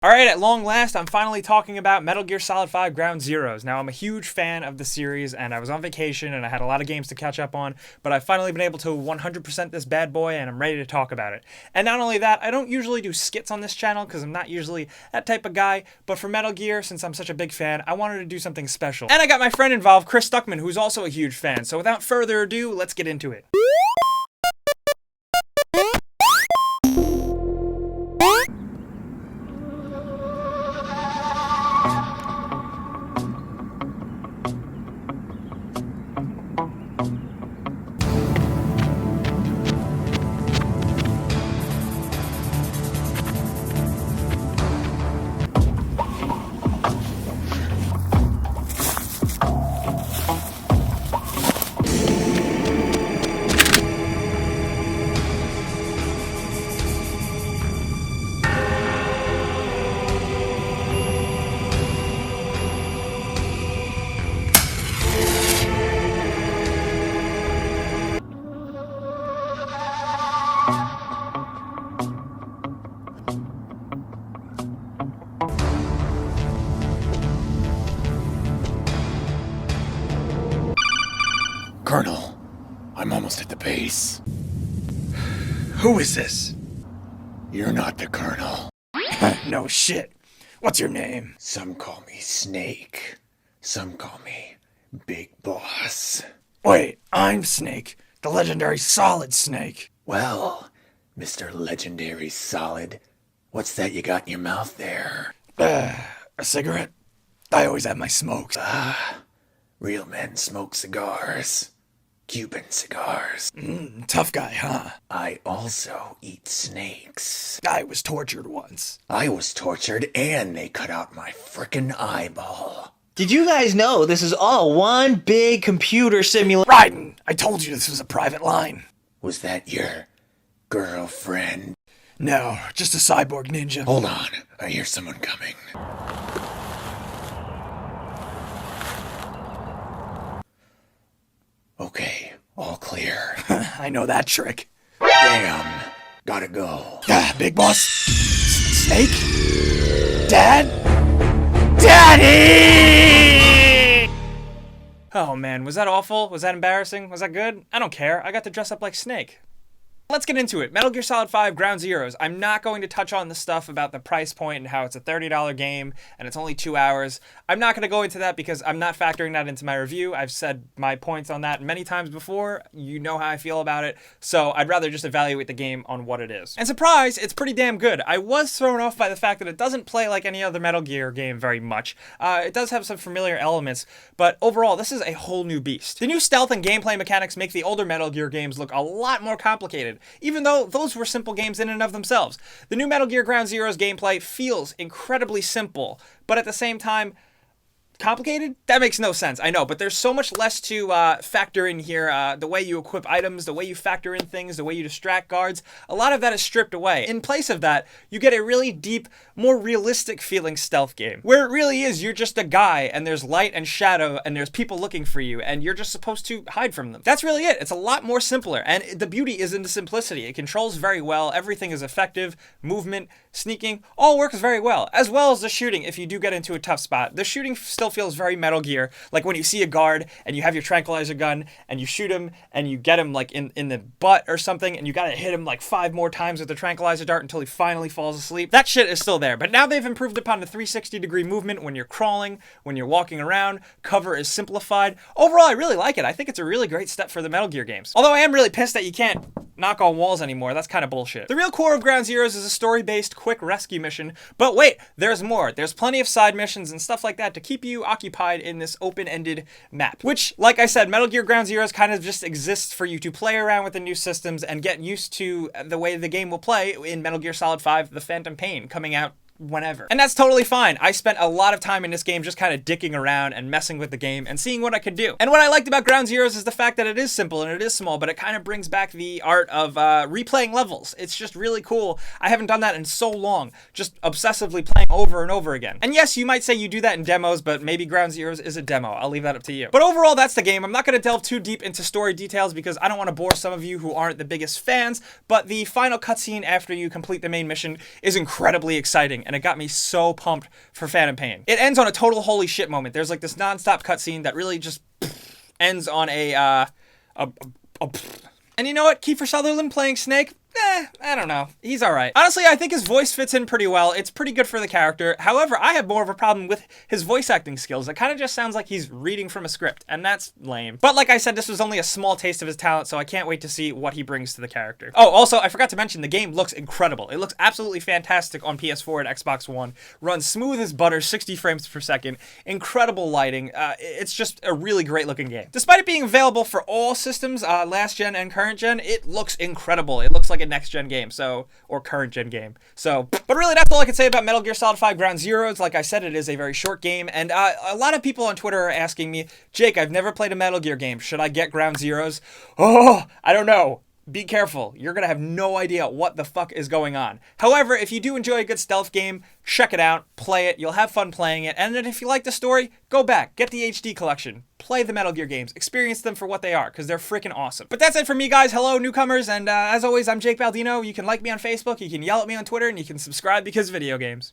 Alright, at long last, I'm finally talking about Metal Gear Solid 5 Ground Zeroes. Now, I'm a huge fan of the series, and I was on vacation, and I had a lot of games to catch up on, but I've finally been able to 100% this bad boy, and I'm ready to talk about it. And not only that, I don't usually do skits on this channel, because I'm not usually that type of guy, but for Metal Gear, since I'm such a big fan, I wanted to do something special. And I got my friend involved, Chris Stuckmann, who's also a huge fan, so without further ado, let's get into it. Colonel, I'm almost at the base. Who is this? You're not the Colonel. No shit. What's your name? Some call me Snake. Some call me Big Boss. Wait, I'm Snake, the legendary Solid Snake. Well, Mr. Legendary Solid, what's that you got in your mouth there? A cigarette? I always have my smokes. Real men smoke cigars. Cuban cigars. Tough guy, huh? I also eat snakes. I was tortured once. I was tortured and they cut out my frickin' eyeball. Did you guys know this is all one big computer simulation? Raiden, I told you this was a private line. Was that your girlfriend? No, just a cyborg ninja. Hold on, I hear someone coming. Okay, all clear. I know that trick. Damn, gotta go. Big boss? Snake? Dad? Daddy! Oh man, was that awful? Was that embarrassing? Was that good? I don't care. I got to dress up like Snake. Let's get into it. Metal Gear Solid 5 Ground Zeroes. I'm not going to touch on the stuff about the price point and how it's a $30 game and it's only 2 hours. I'm not going to go into that because I'm not factoring that into my review. I've said my points on that many times before. You know how I feel about it. So I'd rather just evaluate the game on what it is. And surprise, it's pretty damn good. I was thrown off by the fact that it doesn't play like any other Metal Gear game very much. It does have some familiar elements, but overall, this is a whole new beast. The new stealth and gameplay mechanics make the older Metal Gear games look a lot more complicated, even though those were simple games in and of themselves. The new Metal Gear Ground Zeroes gameplay feels incredibly simple, but at the same time, complicated? That makes no sense, I know, but there's so much less to factor in here. The way you equip items, the way you factor in things, the way you distract guards, a lot of that is stripped away. In place of that, you get a really deep, more realistic feeling stealth game, where it really is you're just a guy, and there's light and shadow, and there's people looking for you, and you're just supposed to hide from them. That's really it. It's a lot more simpler, and the beauty is in the simplicity. It controls very well, everything is effective, movement, sneaking, all works very well as the shooting if you do get into a tough spot. The shooting still feels very Metal Gear, like when you see a guard and you have your tranquilizer gun and you shoot him and you get him like in the butt or something and you gotta hit him like 5 more times with the tranquilizer dart until he finally falls asleep. That shit is still there, but now they've improved upon the 360-degree movement when you're crawling, when you're walking around, cover is simplified. Overall, I really like it. I think it's a really great step for the Metal Gear games. Although I am really pissed that you can't knock on walls anymore. That's kind of bullshit. The real core of Ground Zeroes is a story-based quick rescue mission, but wait, there's more. There's plenty of side missions and stuff like that to keep you occupied in this open-ended map, which, like I said, Metal Gear Ground Zeroes kind of just exists for you to play around with the new systems and get used to the way the game will play in Metal Gear Solid 5 The Phantom Pain coming out whenever. And that's totally fine. I spent a lot of time in this game just kind of dicking around and messing with the game and seeing what I could do. And what I liked about Ground Zeroes is the fact that it is simple and it is small, but it kind of brings back the art of replaying levels. It's just really cool. I haven't done that in so long, just obsessively playing over and over again. And yes, you might say you do that in demos, but maybe Ground Zeroes is a demo. I'll leave that up to you. But overall, that's the game. I'm not going to delve too deep into story details because I don't want to bore some of you who aren't the biggest fans, but the final cutscene after you complete the main mission is incredibly exciting and it got me so pumped for Phantom Pain. It ends on a total holy shit moment. There's like this non-stop cutscene that really just ends on and you know what? Kiefer Sutherland playing Snake? I don't know. He's alright. Honestly, I think his voice fits in pretty well. It's pretty good for the character. However, I have more of a problem with his voice acting skills. It kind of just sounds like he's reading from a script, and that's lame. But like I said, this was only a small taste of his talent, so I can't wait to see what he brings to the character. Oh, also, I forgot to mention, the game looks incredible. It looks absolutely fantastic on PS4 and Xbox One. Runs smooth as butter, 60 frames per second. Incredible lighting. It's just a really great looking game. Despite it being available for all systems, last gen and current gen, it looks incredible. It looks like a next gen game, or current gen game. But really, that's all I can say about Metal Gear Solid 5 Ground Zeroes. Like I said, it is a very short game, and a lot of people on Twitter are asking me, Jake, I've never played a Metal Gear game. Should I get Ground Zeroes? Oh, I don't know. Be careful. You're going to have no idea what the fuck is going on. However, if you do enjoy a good stealth game, check it out, play it, you'll have fun playing it, and then if you like the story, go back, get the HD collection, play the Metal Gear games, experience them for what they are, because they're freaking awesome. But that's it for me, guys. Hello, newcomers, and as always, I'm Jake Baldino. You can like me on Facebook, you can yell at me on Twitter, and you can subscribe because video games.